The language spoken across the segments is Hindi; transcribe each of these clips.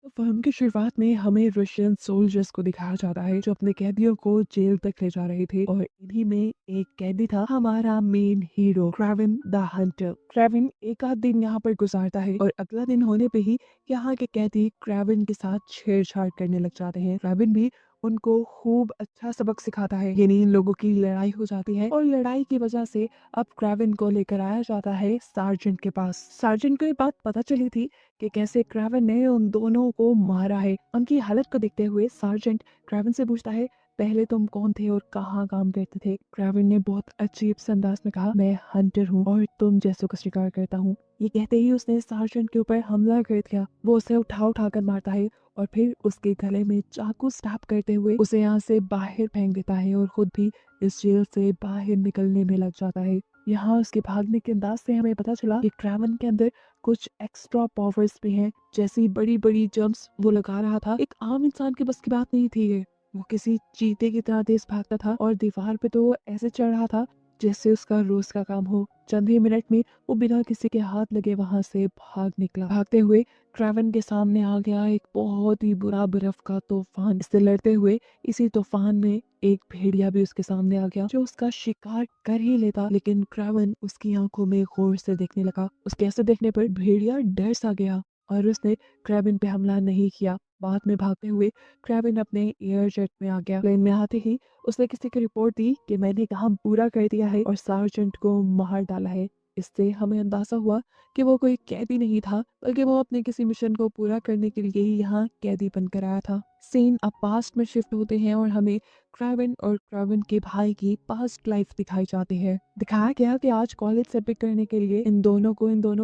तो फिल्म की शुरुआत में हमें रशियन सोल्जर्स को दिखाया जाता है जो अपने कैदियों को जेल तक ले जा रहे थे, और इन्हीं में एक कैदी था हमारा main hero Kraven the Hunter. Kraven एक आध दिन यहाँ पर गुजारता है और अगला दिन होने पे ही यहाँ के कैदी क्रेविन के साथ छेड़छाड़ करने लग जाते हैं। क्रेविन भी उनको खूब अच्छा सबक सिखाता है, यानी इन लोगों की लड़ाई हो जाती है और लड़ाई की वजह से अब क्रेविन को लेकर आया जाता है सार्जेंट के पास। सार्जेंट को ये बात पता चली थी कि कैसे क्रेवन ने उन दोनों को मारा है। उनकी हालत को देखते हुए सार्जेंट क्रेवन से पूछता है, पहले तुम कौन थे और कहाँ काम करते थे? क्रेवन ने बहुत अजीब से अंदाज में कहा, मैं हंटर हूँ और तुम जैसों का शिकार करता हूँ। ये कहते ही उसने सार्जेंट के ऊपर हमला कर दिया। वो उसे उठा उठा कर मारता है और फिर उसके गले में चाकू स्टैब करते हुए उसे यहाँ से बाहर फेंक देता है और खुद भी इस जेल से बाहर निकलने में लग जाता है। यहाँ उसके भागने के अंदाज से हमें पता चला कि क्रेवन के अंदर कुछ एक्स्ट्रा पावर्स भी हैं। जैसी बड़ी बड़ी जंप्स वो लगा रहा था, एक आम इंसान के बस की बात नहीं थी ये। वो किसी चीते की तरह तेज भागता था और दीवार पे तो ऐसे चढ़ रहा था जैसे उसका रोज का काम हो। चंद ही मिनट में वो बिना किसी के हाथ लगे वहां से भाग निकला। भागते हुए क्रेवन के सामने आ गया एक बहुत ही बुरा बर्फ का तूफान। इससे लड़ते हुए इसी तूफान में एक भेड़िया भी उसके सामने आ गया जो उसका शिकार कर ही लेता, लेकिन क्रेवन उसकी आंखों में गौर से देखने लगा। उसके ऐसे देखने पर भेड़िया डर सा गया और उसने क्रेवन पे हमला नहीं किया। बाद में भागते हुए क्रेवन अपने एयर जेट में आ गया। प्लेन में आते ही उसने किसी को रिपोर्ट दी कि मैंने काम पूरा कर दिया है और सार्जेंट को मार डाला है। इससे हमें अंदाजा हुआ कि वो कोई कैदी नहीं था, बल्कि वो अपने किसी मिशन को पूरा करने के लिए ही यहाँ कैदी बनकर आया था। सीन अब पास्ट में शिफ्ट होते हैं और हमें क्रेवन और क्रेवन के भाई की पास्ट लाइफ दिखाई जाती है। दिखाया गया कि आज कॉलेज से पिक करने के लिए इन दोनों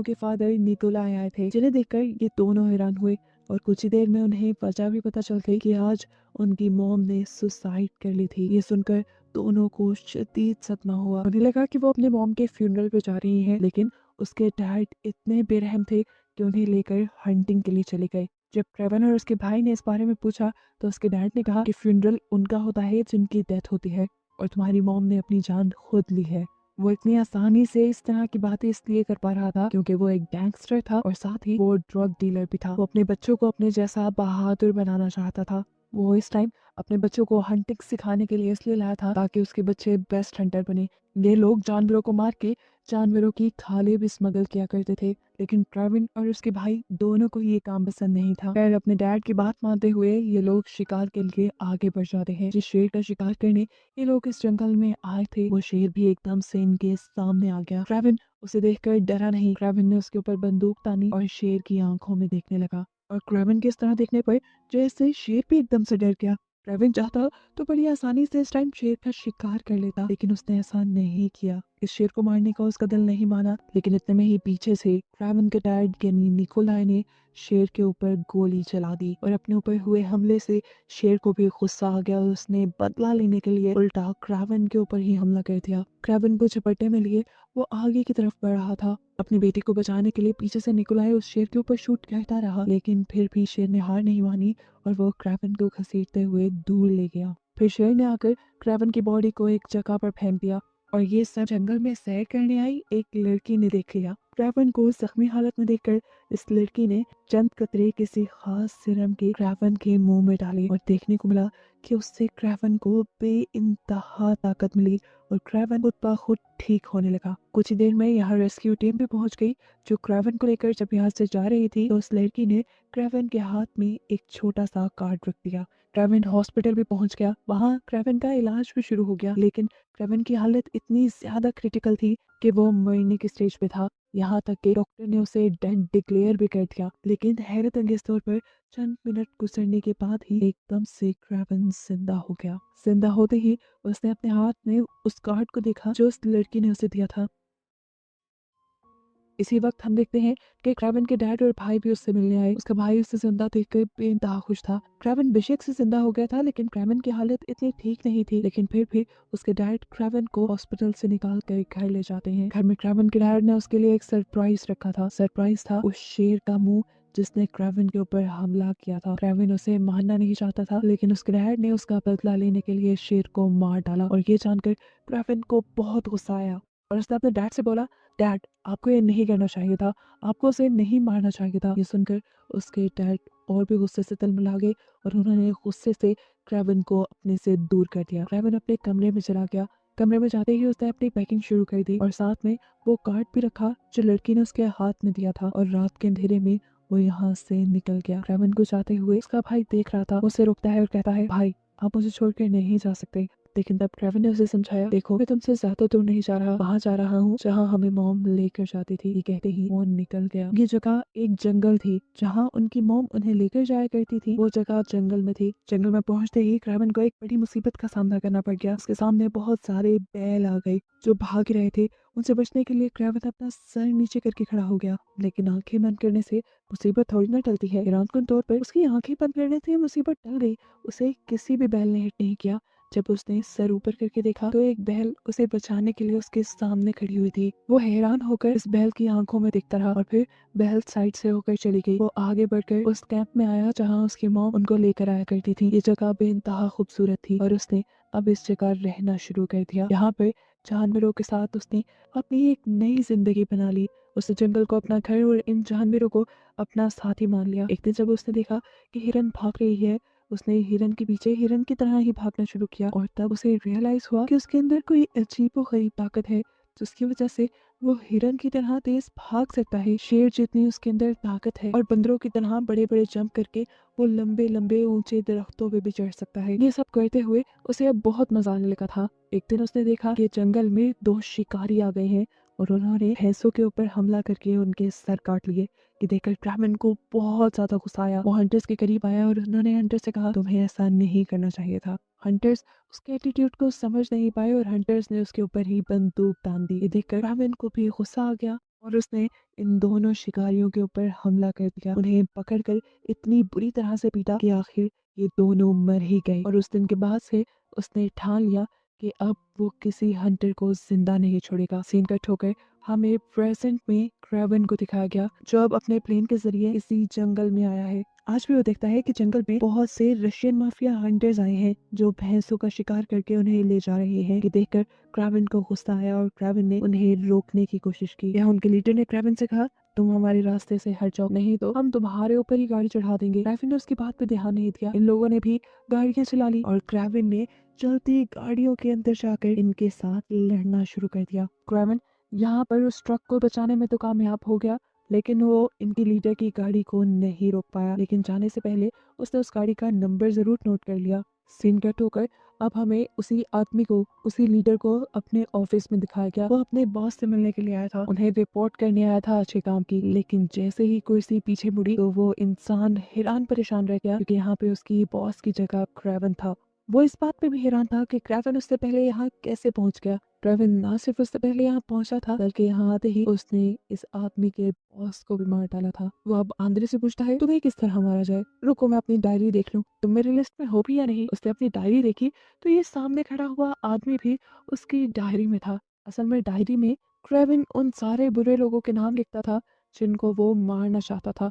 के फादर निकोलाई आए थे, जिन्हें देखकर ये दोनों हैरान हुए और कुछ ही देर में उन्हें वजह भी पता चल गई कि आज उनकी मॉम ने सुसाइड कर ली थी। ये सुनकर दोनों को शदीद सदमा हुआ। उन्हें लगा कि वो अपने मॉम के फ्यूनरल पे जा रही हैं, लेकिन उसके डैड इतने बेरहम थे कि उन्हें लेकर हंटिंग के लिए चले गए। जब ट्रेवन और उसके भाई ने इस बारे में पूछा तो उसके डैड ने कहा कि फ्यूनरल उनका होता है जिनकी डेथ होती है और तुम्हारी मॉम ने अपनी जान खुद ली है। वो इतनी आसानी से इस तरह की बातें इसलिए कर पा रहा था क्योंकि वो एक गैंगस्टर था और साथ ही वो ड्रग डीलर भी था। वो अपने बच्चों को अपने जैसा बहादुर बनाना चाहता था। वो इस टाइम अपने बच्चों को हंटिंग सिखाने के लिए इसलिए लाया था ताकि उसके बच्चे बेस्ट हंटर बने। ये लोग जानवरों को मार के जानवरों की खाले भी स्मगल किया करते थे, लेकिन ट्रेविन और उसके भाई दोनों को ये काम पसंद नहीं था। खैर अपने डैड की बात मानते हुए ये लोग शिकार के लिए आगे बढ़ जाते हैं। जिस शेर का शिकार करने ये लोग इस जंगल में आए थे वो शेर भी एकदम से इनके सामने आ गया। ट्रेविन उसे देखकर डरा नहीं। ट्रेविन ने उसके ऊपर बंदूक तानी और शेर की आंखों में देखने लगा और क्रेविन के इस तरह देखने पर जैसे शेर भी एकदम से डर गया। ट्रेविन चाहता तो बड़ी आसानी से इस टाइम शेर का शिकार कर लेता, लेकिन उसने ऐसा नहीं किया। इस शेर को मारने का उसका दिल नहीं माना, लेकिन इतने में ही पीछे से ट्रेविन के डैड यानी निकोलाई ने शेर के ऊपर गोली चला दी और अपने ऊपर हुए हमले से शेर को भी गुस्सा आ गया। उसने बदला लेने के लिए उल्टा क्रेविन के ऊपर ही हमला कर दिया। क्रेविन को झपटने में लिए वो आगे की तरफ बढ़ रहा था। अपनी बेटी को बचाने के लिए पीछे से निकोलाई उस शेर के ऊपर शूट करता रहा, लेकिन फिर भी शेर ने हार नहीं मानी और वो क्रेविन को घसीटते हुए दूर ले गया। फिर शेर ने आकर क्रेविन की बॉडी को एक जगह पर फेंक दिया और ये सब जंगल में सैर करने आई एक लड़की ने देख लिया। क्रेविन को जख्मी हालत में देखकर इस लड़की ने चंद कतरे किसी खास सिरम के क्रेविन के मुंह में डाले और देखने को मिला कि उससे क्रेविन को बेइंतहा ताकत मिली और क्रेविन खुद ब खुद ठीक होने लगा। कुछ ही देर में यहाँ रेस्क्यू टीम भी पहुंच गई जो क्रेविन को लेकर जब यहाँ से जा रही थी तो उस लड़की ने क्रेविन के हाथ में एक छोटा सा कार्ड रख दिया। क्रेविन हॉस्पिटल भी पहुंच गया। वहाँ क्रेविन का इलाज भी शुरू हो गया, लेकिन क्रेविन की हालत इतनी ज्यादा क्रिटिकल थी कि वो मरने की स्टेज पे था। यहाँ तक कि डॉक्टर ने उसे डेड डिक्लेयर भी कर दिया, लेकिन हैरत अंगेज तौर पर चंद मिनट गुजरने के बाद ही एकदम से क्रेविन जिंदा हो गया। जिंदा होते ही उसने अपने हाथ में उस कार्ड को देखा जो उस लड़की ने उसे दिया था। इसी वक्त हम देखते हैं कि क्रेविन के डैड और भाई भी उससे मिलने आए। उसका भाई उसे जिंदा देखकर बेइंतहा खुश था। क्रेविन बेशक से जिंदा हो गया था, लेकिन क्रेविन की हालत इतनी ठीक नहीं थी। लेकिन फिर भी उसके डैड क्रेविन को हॉस्पिटल से निकाल कर घर ले जाते हैं। घर में क्रेविन के डैड ने उसके लिए एक सरप्राइज रखा था। सरप्राइज था उस शेर का मुंह जिसने क्रेविन के ऊपर हमला किया था। क्रेविन उसे मारना नहीं चाहता था, लेकिन उसके डैड ने उसका बदला लेने के लिए शेर को मार डाला और ये जानकर क्रेविन को बहुत गुस्सा आया। और उसने अपने डैड से बोला, डैड आपको ये नहीं करना चाहिए था, आपको उसे नहीं मारना चाहिए था। ये सुनकर उसके डैड और भी गुस्से से तिलमिला गए और उन्होंने गुस्से से क्रेवन को अपने से दूर कर दिया। क्रेवन अपने कमरे में चला गया। कमरे में जाते ही उसने अपनी पैकिंग शुरू कर दी और साथ में वो कार्ड भी रखा जो लड़की ने उसके हाथ में दिया था, और रात के अंधेरे में वो यहाँ से निकल गया। क्रेवन को जाते हुए उसका भाई देख रहा था। वो उसे रोकता है और कहता है, भाई आप मुझे छोड़कर नहीं जा सकते। लेकिन तब क्रेवन ने उसे समझाया, देखो मैं तुमसे ज्यादा दूर नहीं जा रहा, वहाँ जा रहा हूँ जहाँ हमें मॉम लेकर जाती थी। ये कहते ही वो निकल गया। ये जगह एक जंगल थी जहाँ उनकी मॉम उन्हें लेकर जाया करती थी। वो जगह जंगल में थी। जंगल में पहुंचते ही क्रेवन को एक बड़ी मुसीबत का सामना करना पड़ गया। उसके सामने बहुत सारे बैल आ गए जो भाग रहे थे। उनसे बचने के लिए क्रेवन अपना सर नीचे करके खड़ा हो गया, लेकिन आंखें बंद करने से मुसीबत थोड़ी ना टलती है। हैरानकुन तौर पर उसकी आंखें बंद करने से मुसीबत टल गई। उसे किसी भी बैल ने हिट नहीं किया। जब उसने सर ऊपर करके देखा तो एक बैल उसे बचाने के लिए उसके सामने खड़ी हुई थी। वो हैरान होकर इस बैल की आंखों में देखता रहा और फिर बैल साइड से होकर चली गई। वो आगे बढ़कर उस कैंप में आया जहाँ उसकी मॉम उनको लेकर आया करती थी। ये जगह बेइंतहा खूबसूरत थी और उसने अब इस जगह रहना शुरू कर दिया। यहाँ पर जानवरों के साथ उसने अपनी एक नई जिंदगी बना ली। उसने जंगल को अपना घर और इन जानवरों को अपना साथी मान लिया। एक दिन जब उसने देखा कि हिरन भाग रही है, उसने हिरन के पीछे हिरन की तरह ही भागना शुरू किया, और तब उसे रियलाइज हुआ कि उसके अंदर कोई अजीबोगरीब ताकत है जिसकी वजह से वो हिरन की तरह तेज भाग सकता है। शेर जितनी उसके अंदर ताकत है और बंदरों की तरह बड़े बड़े जंप करके वो लंबे लंबे ऊंचे दरख्तों पे भी चढ़ सकता है। ये सब करते हुए उसे अब बहुत मजा आने लगा था। एक दिन उसने देखा कि जंगल में दो शिकारी आ गए हैं और उन्होंने भैंसों के ऊपर हमला करके उनके सर काट लिए। ये देखकर क्रेवन को बहुत ज्यादा गुस्सा आया। वो हंटर्स के करीब आया और उन्होंने हंटर्स से कहा, तुम्हें ऐसा नहीं करना चाहिए था। हंटर्स उसके एटीट्यूड को समझ नहीं पाए और हंटर्स ने उसके ऊपर ही बंदूक तान दी। ये देखकर क्रेवन को भी गुस्सा आ गया और उसने इन दोनों शिकारियों के ऊपर हमला कर दिया। उन्हें पकड़कर इतनी बुरी तरह से पीटा कि आखिर ये दोनों मर ही गए। और उस दिन के बाद से उसने ठान लिया कि अब वो किसी हंटर को जिंदा नहीं छोड़ेगा। सीन कट होकर हमें प्रेजेंट में क्रेवन को दिखाया गया जो अब अपने प्लेन के जरिए इसी जंगल में आया है। आज भी वो देखता है कि जंगल में बहुत से रशियन माफिया हंटर्स आए हैं जो भैंसों का शिकार करके उन्हें ले जा रहे हैं। ये देखकर क्रेवन को गुस्सा आया और क्रेवन ने उन्हें रोकने की कोशिश की। यहाँ उनके लीडर ने क्रेवन से कहा, तुम हमारे रास्ते से हट जाओ, नहीं तो हम तुम्हारे ऊपर ही गाड़ी चढ़ा देंगे। क्रेवन ने उसकी बात पे ध्यान नहीं दिया। इन लोगों ने भी गाड़ियां चला ली और क्रेवन ने चलती गाड़ियों के अंदर जाकर इनके साथ लड़ना शुरू कर दिया। क्रेवन यहाँ पर उस ट्रक को बचाने में तो कामयाब हो गया, लेकिन वो इनकी लीडर की गाड़ी को नहीं रोक पाया। लेकिन जाने से पहले उसने उस गाड़ी का नंबर जरूर नोट कर लिया। सीन कट होकर अब हमें उसी आदमी को, उसी लीडर को अपने ऑफिस में दिखाया गया। वो अपने बॉस से मिलने के लिए आया था, उन्हें रिपोर्ट करने आया था अच्छे काम की। लेकिन जैसे ही कुर्सी पीछे मुड़ी तो वो इंसान हैरान परेशान रह गया क्योंकि यहाँ पे उसकी बॉस की जगह क्रेवन था। वो इस बात पे भी हैरान था कि क्रेवन उससे पहले यहाँ कैसे पहुंच गया। क्रेवन ना सिर्फ उससे पहले यहाँ पहुंचा था बल्कि यहाँ आते ही उसने इस आदमी के बॉस को भी मार डाला था। वो अब आंद्रे से पूछता है, तुम्हें किस तरह मारा जाए, रुको मैं अपनी डायरी देख लूं, तुम मेरी लिस्ट में हो भी या नहीं। उसने अपनी डायरी देखी तो ये सामने खड़ा हुआ आदमी भी उसकी डायरी में था। असल में डायरी में क्रेवन उन सारे बुरे लोगों के नाम लिखता था जिनको वो मारना चाहता था।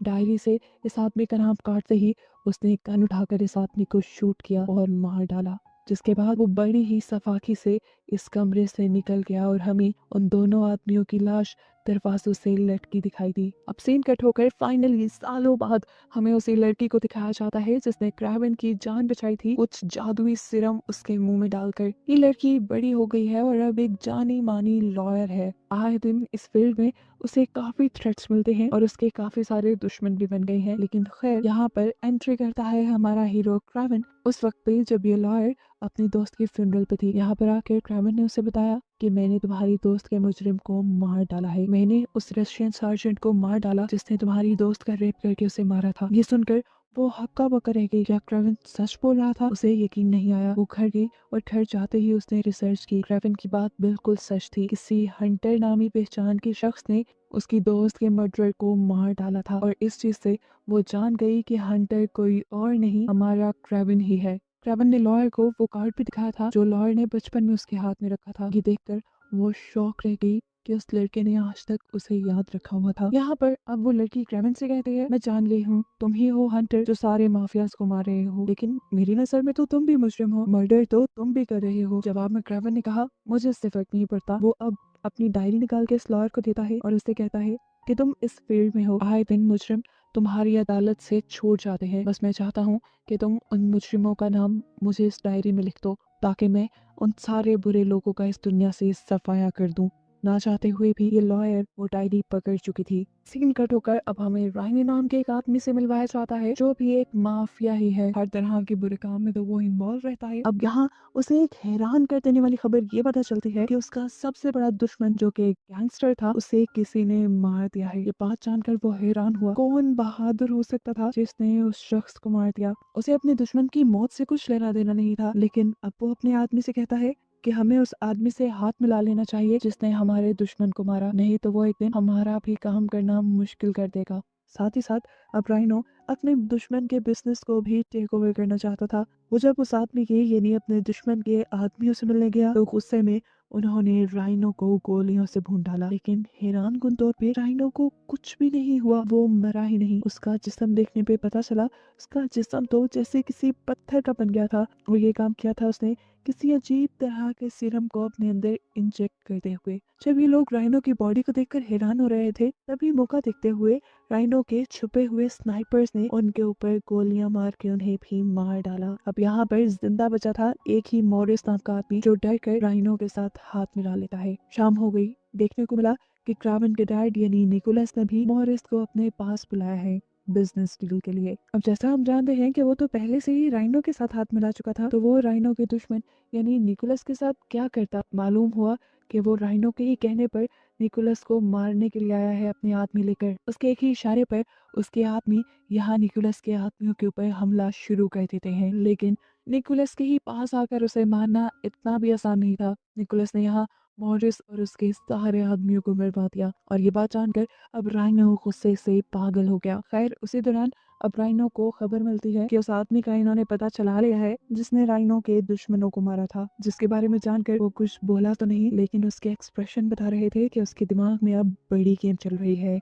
डायरी से इस आदमी का नाम काटते ही उसने एक गन उठाकर इस आदमी को शूट किया और मार डाला, जिसके बाद वो बड़ी ही सफाकी से इस कमरे से निकल गया और हमें उन दोनों आदमियों की लाश दरवाजों से लटकी दिखाई दी। अब सीन कट होकर फाइनली सालों बाद हमें उसी लड़की को दिखाया जाता है जिसने क्रेवन की जान बचाई थी कुछ जादुई सिरम उसके मुंह में डालकर। ये लड़की बड़ी हो गई है और अब एक जानी मानी लॉयर है। आए दिन इस फील्ड में उसे काफी थ्रेट्स मिलते हैं और उसके काफी सारे दुश्मन भी बन गए हैं। लेकिन खैर यहाँ पर एंट्री करता है हमारा हीरो क्रेवन उस वक्त पे जब ये लॉयर अपनी दोस्त के फ्यूनरल पे थी। यहाँ पर आकर क्रेवन ने उसे बताया कि मैंने तुम्हारी दोस्त के मुजरिम को मार डाला है, मैंने उस रशियन सार्जेंट को मार डाला जिसने तुम्हारी दोस्त का रेप करके उसे मारा था। ये सुनकर वो हक्का बक्का रह गई। क्या क्रेवन सच बोल रहा था? उसे यकीन नहीं आया। वो घर गई और घर जाते ही उसने रिसर्च की। क्रेवन की बात बिल्कुल सच थी। किसी हंटर नामी पहचान के शख्स ने उसकी दोस्त के मर्डर को मार डाला था और इस चीज से वो जान गई कि हंटर कोई और नहीं हमारा क्रेवन ही है। क्रेवन ने लॉयर को वो कार्ड भी दिखाया था जो लॉयर ने बचपन में उसके हाथ में रखा था। ये देखकर वो शॉक रह गई कि उस लड़के ने आज तक उसे याद रखा हुआ था। यहाँ पर अब वो लड़की क्रेवन से कहती है, मैं जान गई हूँ तुम ही हो हंटर जो सारे माफियाज को मार रहे हो, लेकिन मेरी नजर में तो तुम भी मुजरिम हो, मर्डर तो तुम भी कर रहे हो। जवाब में क्रेवन ने कहा, मुझे इससे फर्क नहीं पड़ता। वो अब अपनी डायरी निकाल के इस लॉयर को देता है और उससे कहता है कि तुम इस फील्ड में हो, आए दिन मुजरिम तुम्हारी अदालत से छूट जाते हैं। बस मैं चाहता हूँ कि तुम उन मुजरिमों का नाम मुझे इस डायरी में लिख दो, ताकि मैं उन सारे बुरे लोगों का इस दुनिया से सफाया कर दूं। ना चाहते हुए भी ये लॉयर वो डायरी पकड़ चुकी थी। सीन कट होकर अब हमें राइनी नाम के एक आदमी से मिलवाया जाता है, जो भी एक माफिया ही है। हर तरह के बुरे काम में तो वो इन्वॉल्व रहता है। अब यहाँ उसे एक हैरान कर देने वाली खबर ये पता चलती है कि उसका सबसे बड़ा दुश्मन जो कि एक गैंगस्टर था, उसे किसी ने मार दिया है। ये बात जानकर वो हैरान हुआ, कौन बहादुर हो सकता था जिसने उस शख्स को मार दिया। उसे अपने दुश्मन की मौत से कुछ लेना देना नहीं था, लेकिन अब वो अपने आदमी से कहता है कि हमें उस आदमी से हाथ मिला लेना चाहिए जिसने हमारे दुश्मन को मारा, नहीं तो वो एक दिन हमारा भी काम करना मुश्किल कर देगा। साथ ही साथ अब राइनो अपने दुश्मन के बिजनेस को भी टेक ओवर करना चाहता था। वो जब उस आदमी के यानी अपने दुश्मन के आदमियों से मिलने गया तो गुस्से में उन्होंने राइनो को गोलियों से भून डाला, लेकिन हैरान कुन तौर पे राइनो को कुछ भी नहीं हुआ, वो मरा ही नहीं। उसका जिस्म देखने पे पता चला उसका जिस्म तो जैसे किसी पत्थर का बन गया था। और ये काम किया था उसने किसी अजीब तरह के सीरम को अपने अंदर इंजेक्ट करते हुए। जब ये लोग राइनो की बॉडी को देखकर हैरान हो रहे थे, तभी मौका देखते हुए राइनो के छुपे हुए स्नाइपर्स ने उनके ऊपर गोलियां मार के उन्हें भी मार डाला। अब यहाँ पर जिंदा बचा था एक ही मॉरिस नाम का आदमी, जो डर कर राइनो के साथ हाथ मिला लेता है। शाम हो गई, देखने को मिला कि क्रावन के डैड यानी निकोलस ने भी मॉरिस को अपने पास बुलाया है बिजनेस डील के लिए। अब जैसा हम जानते हैं कि वो तो पहले से ही राइनो के साथ हाथ मिला चुका था, तो वो राइनो के दुश्मन यानी निकोलस के साथ क्या करता। मालूम हुआ कि वो राइनो के ही कहने पर निकोलस को मारने के लिए आया है अपने आदमी लेकर। उसके एक ही इशारे पर उसके आदमी यहाँ निकोलस के आदमियों के ऊपर हमला शुरू कर देते हैं, लेकिन निकोलस के ही पास आकर उसे मारना इतना भी आसान नहीं था। निकोलस ने यहाँ मॉरिस और उसके सारे आदमियों को मरवा दिया, और ये बात जानकर अब राइनो गुस्से से पागल हो गया। खैर उसी दौरान अब राइनो को खबर मिलती है कि उस आदमी का इन्होंने पता चला लिया है जिसने राइनो के दुश्मनों को मारा था, जिसके बारे में जानकर वो कुछ बोला तो नहीं, लेकिन उसके एक्सप्रेशन बता रहे थे कि उसके दिमाग में अब बड़ी गेम चल रही है।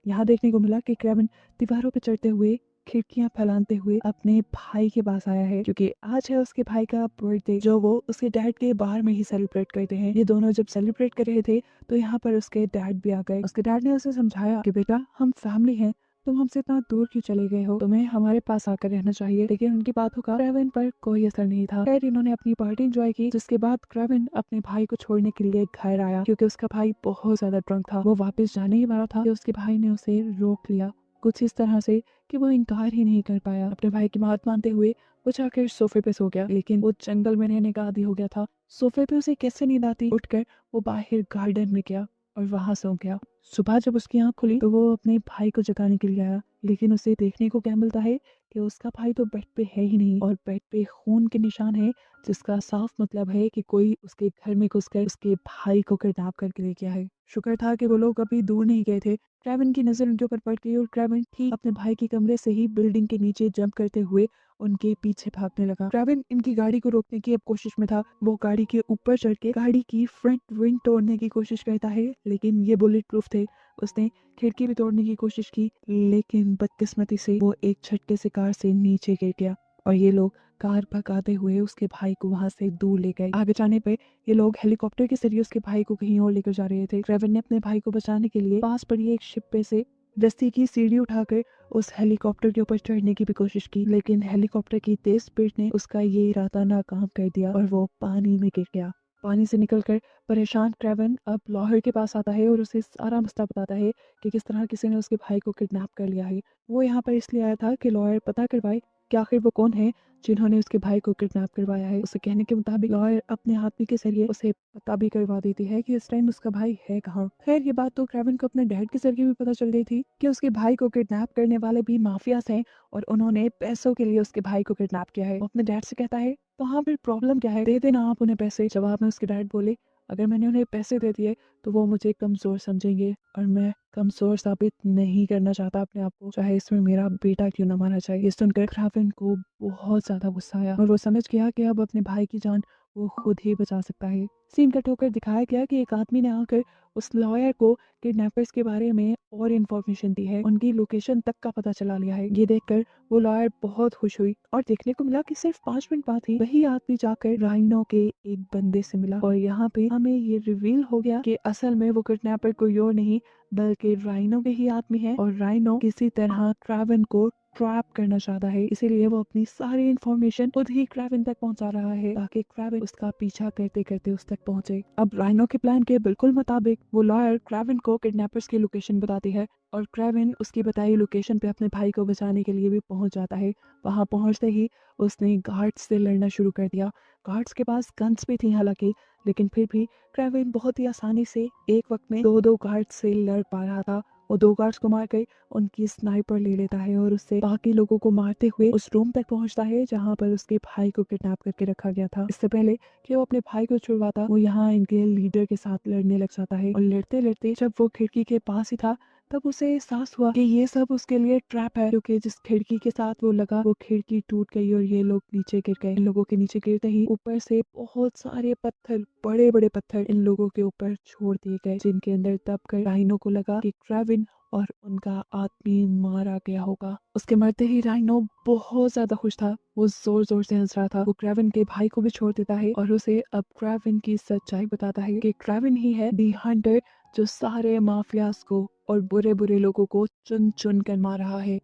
यहाँ देखने को मिला कि क्रेवन दीवारों पर चढ़ते हुए खिड़कियां फैलाते हुए अपने भाई के पास आया है, क्योंकि आज है उसके भाई का बर्थडे, जो वो उसके डैड के बाहर में ही सेलिब्रेट करते हैं। ये दोनों जब सेलिब्रेट कर रहे थे तो यहाँ पर उसके डैड भी आ गए। उसके डैड ने उसे समझाया कि बेटा हम फैमिली हैं, तुम हमसे इतना दूर क्यों चले गए हो, तुम्हें हमारे पास आकर रहना चाहिए। लेकिन उनकी बातों का क्रेवन पर कोई असर नहीं था। खैर इन्होंने अपनी पार्टी एंजॉय की, जिसके बाद क्रेवन अपने भाई को छोड़ने के लिए घर आया, क्योंकि उसका भाई बहुत ज्यादा ड्रंक था। वो वापस जाने ही वाला था कि उसके भाई ने उसे रोक लिया, कुछ इस तरह से कि वो इनकार ही नहीं कर पाया। अपने भाई की बात मानते हुए वो जाकर सोफे पे सो गया, लेकिन वो जंगल में रहने का आदी हो गया था। सोफे पे उसे कैसे नींद आती, उठकर वो बाहर गार्डन में गया और वहां सो गया। सुबह जब उसकी आंख खुली तो वो अपने भाई को जगाने के लिए आया, लेकिन उसे देखने को क्या मिलता है कि उसका भाई तो बेड पे है ही नहीं, और बेड पे खून के निशान है, जिसका साफ मतलब है कि कोई उसके घर में घुसकर उसके भाई को किडनैप करके ले गया है। शुक्र था कि वो लोग अभी दूर नहीं गए थे। क्रेवन की नजर उनके ऊपर पड़ गई और क्रेवन ठीक अपने भाई के कमरे से ही बिल्डिंग के नीचे जंप करते हुए उनके पीछे भागने लगा। क्रेवन इनकी गाड़ी को रोकने की अब कोशिश में था। वो गाड़ी के ऊपर चढ़ के गाड़ी की फ्रंट विंड तोड़ने की कोशिश करता है, लेकिन ये बुलेट प्रूफ थे। उसने खिड़की भी तोड़ने की कोशिश की, लेकिन बदकिस्मती से वो एक झटके से कार से नीचे गिर गया, और ये लोग कार भगाते हुए उसके भाई को वहां से दूर ले गए। आगे जाने पे ये लोग हेलीकॉप्टर के जरिए उसके भाई को कहीं और लेकर जा रहे थे। ट्रेवर ने अपने भाई को बचाने के लिए पास पड़ी एक शिप पे से रस्सी की सीढ़ी उठाकर उस हेलीकॉप्टर के ऊपर चढ़ने की भी कोशिश की, लेकिन हेलीकॉप्टर की तेज स्पीड ने उसका ये इरादा नाकाम कर दिया और वो पानी में गिर गया। पानी से निकलकर परेशान क्रेवन अब लॉयर के पास आता है और उसे सारा मसला बताता है कि किस तरह किसी ने उसके भाई को किडनैप कर लिया है। वो यहाँ पर इसलिए आया था कि लॉयर पता करवाए कि आखिर वो कौन है जिन्होंने उसके भाई को किडनैप करवाया है। उसके कहने के मुताबिक लॉयर अपने आदमी के जरिए उसे पता भी करवा देती है कि इस टाइम उसका भाई है कहाँ। खैर ये बात तो क्रेवन को अपने डैड के जरिए भी पता चल गई थी कि उसके भाई को किडनैप करने वाले भी माफियाज हैं, और उन्होंने पैसों के लिए उसके भाई को किडनैप किया है। वो अपने डैड से कहता है तो हाँ फिर प्रॉब्लम क्या है, दे देना आप उन्हें पैसे। जवाब में उसके डैड बोले अगर मैंने उन्हें पैसे दे दिए तो वो मुझे कमजोर समझेंगे, और मैं कमजोर साबित नहीं करना चाहता अपने आप को, चाहे इसमें मेरा बेटा क्यों ना माना जाए। ये सुनकर क्रेवन को बहुत ज्यादा गुस्सा आया और वो समझ गया कि अब अपने भाई की जान वो खुद ही बचा सकता है। सीन कट होकर दिखाया गया कि एक आदमी ने आकर उस लॉयर को किडनैपर्स के बारे में और इन्फॉर्मेशन दी है, उनकी लोकेशन तक का पता चला लिया है। ये देखकर वो लॉयर बहुत खुश हुई और देखने को मिला कि सिर्फ 5 मिनट बाद ही वही आदमी जाकर राइनो के एक बंदे से मिला और यहाँ पे हमें ये रिवील हो गया कि असल में वो किडनैपर कोई और नहीं बल्कि राइनो के ही आदमी है और राइनो किसी तरह क्रावन को ट्रैप करना चाहता है, इसीलिए वो अपनी सारी इन्फॉर्मेशन खुद ही क्राविन तक पहुंचा रहा है ताकि क्राविन उसका पीछा करते करते उस तक पहुंचे। अब राइनो के प्लान के बिल्कुल मुताबिक वो लॉयर क्राविन को किडनैपर्स की लोकेशन बताती है और क्राविन उसकी बताई लोकेशन पे अपने भाई को बचाने के लिए भी पहुंच जाता है। वहां पहुंचते ही उसने गार्ड्स से लड़ना शुरू कर दिया। गार्ड्स के पास गन्स भी थी हालांकि, लेकिन फिर भी क्राविन बहुत ही आसानी से एक वक्त में दो गार्ड्स से लड़ पा रहा था। वो 2 गार्ड्स को मार कर उनकी स्नाइपर ले लेता है और उससे बाकी लोगों को मारते हुए उस रूम तक पहुंचता है जहां पर उसके भाई को किडनैप करके रखा गया था। इससे पहले कि वो अपने भाई को छुड़वाता, वो यहाँ इनके लीडर के साथ लड़ने लग जाता है और लड़ते लड़ते जब वो खिड़की के पास ही था तब उसे एहसास हुआ कि ये सब उसके लिए ट्रैप है, क्योंकि जिस खिड़की के साथ वो लगा वो खिड़की टूट गई और ये लोग नीचे गिर गए। इन लोगों के नीचे गिरते ही ऊपर से बहुत सारे पत्थर, बड़े बड़े पत्थर इन लोगों के ऊपर छोड़ दिए गए, जिनके अंदर दबकर राइनो को लगा कि क्राविन और उनका आदमी मारा गया होगा। उसके मरते ही राइनो बहुत ज्यादा खुश था, वो जोर जोर से हंस रहा था। वो क्राविन के भाई को भी छोड़ देता है और उसे अब क्राविन की सच्चाई बताता है कि क्राविन ही है दी हंटर जो सारे माफियाज को और बुरे बुरे लोगों को चुन चुन कर मार रहा है।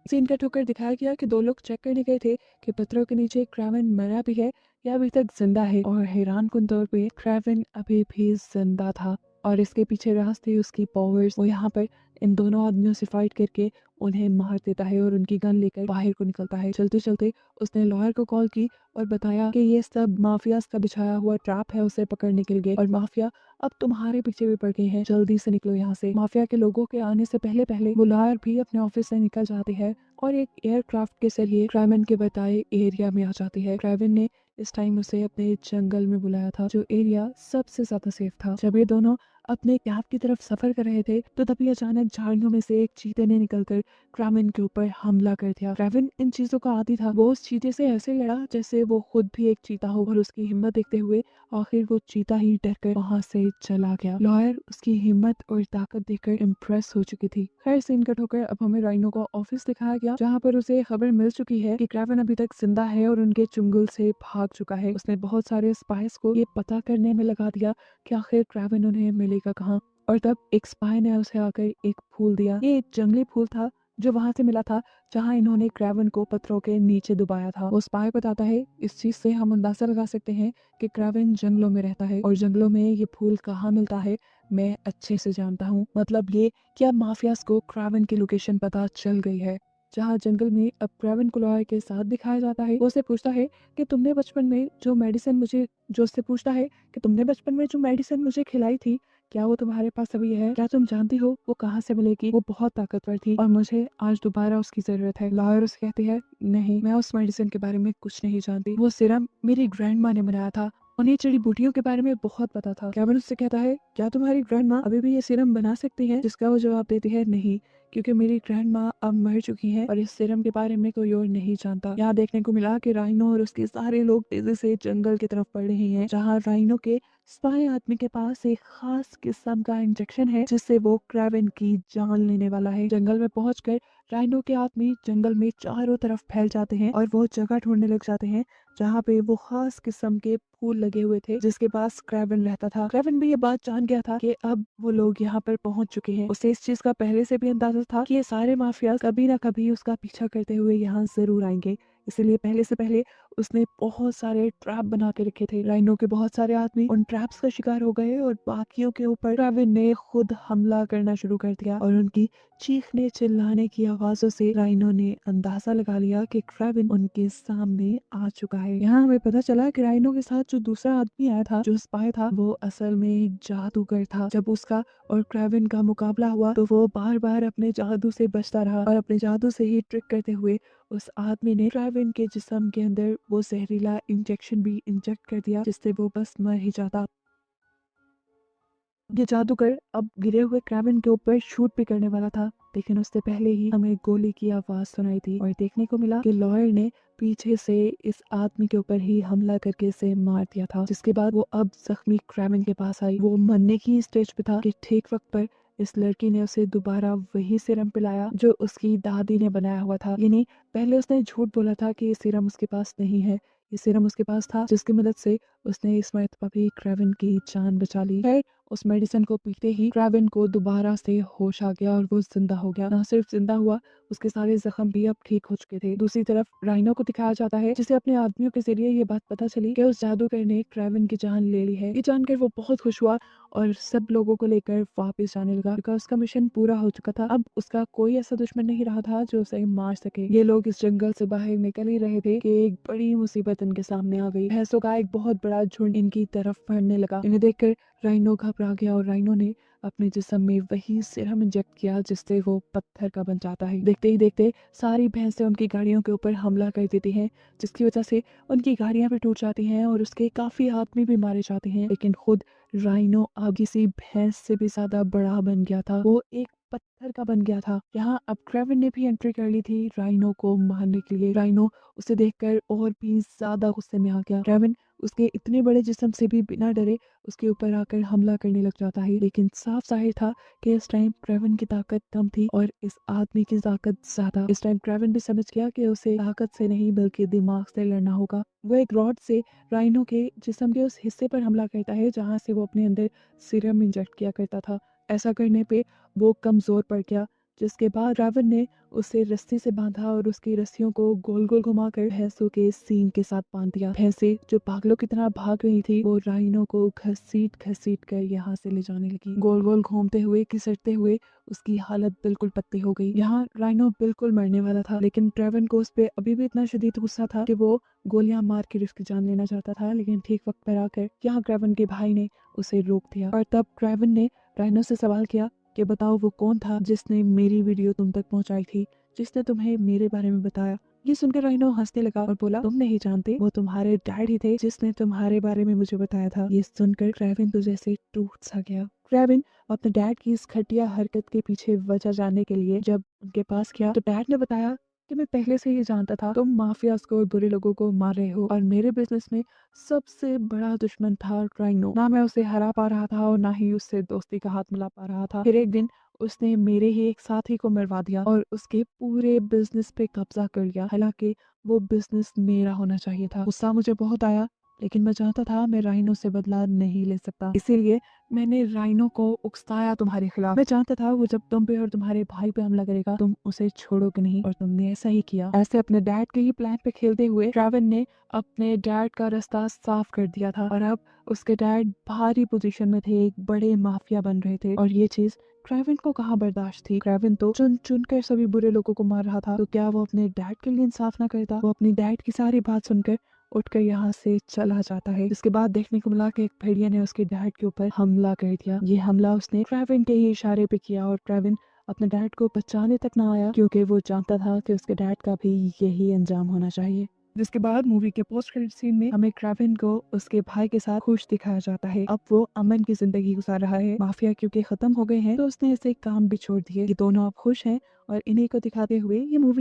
सीन कट होकर दिखाया गया कि 2 लोग चेक करने गए थे कि पत्थरों के नीचे क्राविन मरा भी है या अभी तक जिंदा है, और हैरान कुन तौर पे क्राविन अभी भी जिंदा था और इसके पीछे राज थी उसकी पावर्स। वो यहाँ पर इन दोनों आदमियों से फाइट करके उन्हें मार देता है और उनकी गन लेकर बाहर को निकलता है। चलते चलते उसने लॉयर को कॉल की और बताया कि ये सब माफियाज का बिछाया हुआ ट्रैप है उसे पकड़ने के लिए, और माफिया अब तुम्हारे पीछे भी पड़ गए हैं, जल्दी से निकलो यहाँ से। माफिया के लोगों के आने से पहले पहले वो लॉयर भी अपने ऑफिस से निकल जाती है और एक एयरक्राफ्ट के जरिए क्राविन के बताए एरिया में आ जाती है। क्राविन ने इस टाइम उसे अपने जंगल में बुलाया था, जो एरिया सबसे ज्यादा सेफ था। जब ये दोनों अपने कैब की तरफ सफर कर रहे थे तो तभी अचानक झाड़ियों में से एक चीते ने निकलकर क्राविन के ऊपर हमला कर दिया। क्राविन इन चीजों का आदी था, वो उस चीते से ऐसे लड़ा जैसे वो खुद भी एक चीता हो, और उसकी हिम्मत देखते हुए आखिर वो चीता ही डरकर वहां से चला गया। लॉयर उसकी हिम्मत और ताकत देखकर इम्प्रेस हो चुकी थी। खैर सीन कट होकर अब हमें राइनो का ऑफिस दिखाया गया, जहाँ पर उसे खबर मिल चुकी है कि क्राविन अभी तक जिंदा है और उनके चुंगल से भाग चुका है। उसने बहुत सारे स्पाइस को ये पता करने में लगा दिया कि आखिर क्राविन उन्हें मिलेगा कहाँ, और तब एक स्पाई ने उसे आकर एक फूल दिया। ये एक जंगली फूल था जो वहां से मिला था जहां इन्होंने क्राविन को पत्थरों के नीचे डुबाया था। वो स्पाई बताता है इस चीज से हम अंदाजा लगा सकते हैं कि क्राविन जंगलों में रहता है, और जंगलों में ये फूल कहाँ मिलता है मैं अच्छे से जानता हूँ। मतलब ये कि अब माफियाज को क्राविन की लोकेशन पता चल गई है। जहाँ जंगल में अब क्राविन को लॉयर के साथ दिखाया जाता है। वो उससे पूछता है कि तुमने बचपन में जो मेडिसिन मुझे जो उससे पूछता है कि तुमने बचपन में जो मेडिसिन मुझे खिलाई थी क्या वो तुम्हारे पास अभी है? क्या तुम जानती हो वो कहाँ से मिलेगी? वो बहुत ताकतवर थी और मुझे आज दोबारा उसकी जरूरत है। लॉयर उसे कहती है नहीं, मैं उस मेडिसिन के बारे में कुछ नहीं जानती। वो सिरम मेरी ग्रैंड माँ ने बनाया था, उन्हें जड़ी बूटियों के बारे में बहुत पता था। कैविन उससे कहता है क्या तुम्हारी ग्रैंड माँ अभी भी ये सीरम बना सकती है? जिसका वो जवाब देती है नहीं, क्योंकि मेरी ग्रैंड माँ अब मर चुकी है और इस सीरम के बारे में कोई और नहीं जानता। यहाँ देखने को मिला कि राइनो और उसके सारे लोग तेजी से जंगल की तरफ बढ़ रहे हैं, जहाँ राइनो के स्पाई आदमी के पास एक खास किस्म का इंजेक्शन है जिससे वो क्राविन की जान लेने वाला है। जंगल में पहुंचकर राइनो के आदमी जंगल में चारों तरफ फैल जाते हैं और वो जगह ढूंढने लग जाते हैं जहाँ पे वो खास किस्म के फूल लगे हुए थे जिसके पास क्राविन रहता था। क्राविन भी ये बात जान गया था कि अब वो लोग यहाँ पर पहुंच चुके हैं। उसे इस चीज का पहले से भी अंदाजा था कि ये सारे माफिया कभी ना कभी उसका पीछा करते हुए यहाँ जरूर आएंगे, इसलिए पहले से पहले उसने बहुत सारे ट्रैप बना के रखे थे। राइनो के बहुत सारे आदमी उन ट्रैप्स का शिकार हो गए और बाकियों के ऊपर क्राविन ने खुद हमला करना शुरू कर दिया, और उनकी चीखने चिल्लाने की आवाजों से राइनो ने अंदाजा लगा लिया कि क्राविन उनके सामने आ चुका है। यहाँ हमें पता चला कि राइनो के साथ जो दूसरा आदमी आया था, जो स्पाई था, वो असल में एक जादूगर था। जब उसका और क्राविन का मुकाबला हुआ तो वो बार बार अपने जादू से बचता रहा और अपने जादू से ही ट्रिक करते हुए उस आदमी ने क्राविन के जिस्म के अंदर वो जहरीला इंजेक्शन भी इंजेक्ट कर दिया जिससे वो बस मर ही जाता। ये जादूगर अब गिरे हुए क्रेविन के ऊपर शूट भी करने वाला था, लेकिन उससे पहले ही हमें गोली की आवाज सुनाई थी और देखने को मिला कि लॉयर ने पीछे से इस आदमी के ऊपर ही हमला करके इसे मार दिया था। जिसके बाद वो अब जख्मी क्रेविन के पास आई। वो मरने की स्टेज पे था कि ठीक वक्त पर इस लड़की ने उसे दोबारा वही सीरम पिलाया जो उसकी दादी ने बनाया हुआ था। यानी पहले उसने झूठ बोला था कि ये सीरम उसके पास नहीं है, ये सीरम उसके पास था, जिसकी मदद से उसने इस मरतबा भी क्रेविन की जान बचा ली। खैर, उस मेडिसिन को पीते ही क्रेविन को दोबारा से होश आ गया और वो जिंदा हो गया। ना सिर्फ जिंदा हुआ, उसके सारे जख्म भी अब ठीक हो चुके थे। दूसरी तरफ राइनो को दिखाया जाता है, जिसे अपने आदमियों के जरिए ये बात पता चली कि उस जादूगर ने क्रेविन की जान ले ली है। ये जानकर वो बहुत खुश हुआ और सब लोगों को लेकर वापस जाने लगा, क्योंकि उसका मिशन पूरा हो चुका था। अब उसका कोई ऐसा दुश्मन नहीं रहा था जो उसे मार सके। ये लोग इस जंगल से बाहर निकल ही रहे थे कि एक बड़ी मुसीबत इनके सामने आ गई। भैंसों का एक बहुत बड़ा झुंड इनकी तरफ बढ़ने लगा। इन्हें देखकर राइनो घबरा गया और राइनो ने अपने जिस्म में वही सीरम इंजेक्ट किया जिससे वो पत्थर का बन जाता है। देखते ही देखते सारी भैंसें उनकी गाड़ियों के ऊपर हमला कर देती हैं, जिसकी वजह से उनकी गाड़ियां भी टूट जाती हैं और उसके काफी आदमी भी मारे जाते हैं। लेकिन खुद राइनो अब किसी भैंस से भी ज्यादा बड़ा बन गया था। वो एक पत्थर का बन गया था। यहाँ अब क्रेविन ने भी एंट्री कर ली थी राइनो को मारने के लिए। राइनो उसे देखकर और भी ज्यादा गुस्से में आ गया। क्रेविन उसके इतने बड़े जिस्म से भी बिना डरे उसके ऊपर आकर हमला करने लग जाता है। लेकिन साफ जाहिर था कि इस टाइम क्रेविन की ताकत कम थी और इस आदमी की ताकत ज्यादा। इस टाइम क्रेविन भी समझ गया कि उसे ताकत से नहीं बल्कि दिमाग से लड़ना होगा। वो एक रॉड से राइनो के जिस्म के उस हिस्से पर हमला करता है जहां से वो अपने अंदर सीरम इंजेक्ट किया करता था। ऐसा करने पे वो कमजोर पड़ गया, जिसके बाद रावण ने उसे रस्सी से बांधा और उसकी रस्सियों को गोल गोल घुमाकर भैंसों के सींग के साथ बांध दिया। भैंसें जो पागलों की तरह भाग रही थी, वो राइनो को घसीट घसीट कर यहाँ से ले जाने लगी। गोल गोल घूमते हुए घिसटते हुए उसकी हालत बिल्कुल पतली हो गई। यहाँ राइनो बिल्कुल मरने वाला था, लेकिन ट्रेवन को उस पे अभी भी इतना शदीद गुस्सा था कि वो गोलियां मार के उसकी जान लेना चाहता था। लेकिन ठीक वक्त पर आकर यहाँ ट्रेवन के भाई ने उसे रोक दिया और तब ट्रेवन ने राइनो से सवाल किया कि बताओ वो कौन था जिसने मेरी वीडियो तुम तक पहुंचाई थी, जिसने तुम्हें मेरे बारे में बताया। ये सुनकर राइनो हंसने लगा और बोला, तुम नहीं जानते, वो तुम्हारे डैड ही थे जिसने तुम्हारे बारे में मुझे बताया था। ये सुनकर क्रेविन तो जैसे टूट सा गया। क्रेविन अपने डैड की इस घटिया हरकत के पीछे वजह जानने के लिए जब उनके पास गया तो डैड ने बताया कि मैं पहले से ही जानता था तुम माफियाज को और बुरे लोगों को मार रहे हो और मेरे बिजनेस में सबसे बड़ा दुश्मन था राइनो। ना मैं उसे हरा पा रहा था और ना ही उससे दोस्ती का हाथ मिला पा रहा था। फिर एक दिन उसने मेरे ही एक साथी को मरवा दिया और उसके पूरे बिजनेस पे कब्जा कर लिया। हालांकि वो बिजनेस मेरा होना चाहिए था। गुस्सा मुझे बहुत आया, लेकिन मैं चाहता था मैं राइनो से बदला नहीं ले सकता, इसीलिए मैंने राइनो को उकसाया तुम्हारे खिलाफ। मैं चाहता था वो जब तुम पे और तुम्हारे भाई पे हमला करेगा तुम उसे छोड़ोगे नहीं, और तुमने ऐसा ही किया। ऐसे अपने डैड के ही प्लान पे खेलते हुए ट्रेवन ने अपने डैड का रास्ता साफ कर दिया था और अब उसके डैड भारी पोजीशन में थे, एक बड़े माफिया बन रहे थे। और ये चीज क्रेविन को कहाँ बर्दाश्त थी। क्रेविन तो चुन चुन कर सभी बुरे लोगों को मार रहा था, तो क्या वो अपने डैड के लिए इंसाफ ना करता। वो अपनी डैड की सारी बात सुनकर उठकर यहाँ से चला जाता है। इसके बाद देखने को मिला कि एक भेड़िया ने उसके डैड के ऊपर हमला कर दिया। ये हमला उसने ट्रेविन के ही इशारे पे किया और ट्रेविन अपने डैड को बचाने तक ना आया, क्योंकि वो जानता था कि उसके डैड का भी यही अंजाम होना चाहिए। जिसके बाद मूवी के पोस्ट क्रेडिट सीन में हमें क्रेविन को उसके भाई के साथ खुश दिखाया जाता है। अब वो अमन की जिंदगी गुजार रहा है। माफिया क्योंकि खत्म हो गए हैं तो उसने ऐसे काम भी छोड़ दिए। ये दोनों अब खुश हैं और इन्हीं को दिखाते हुए ये मूवी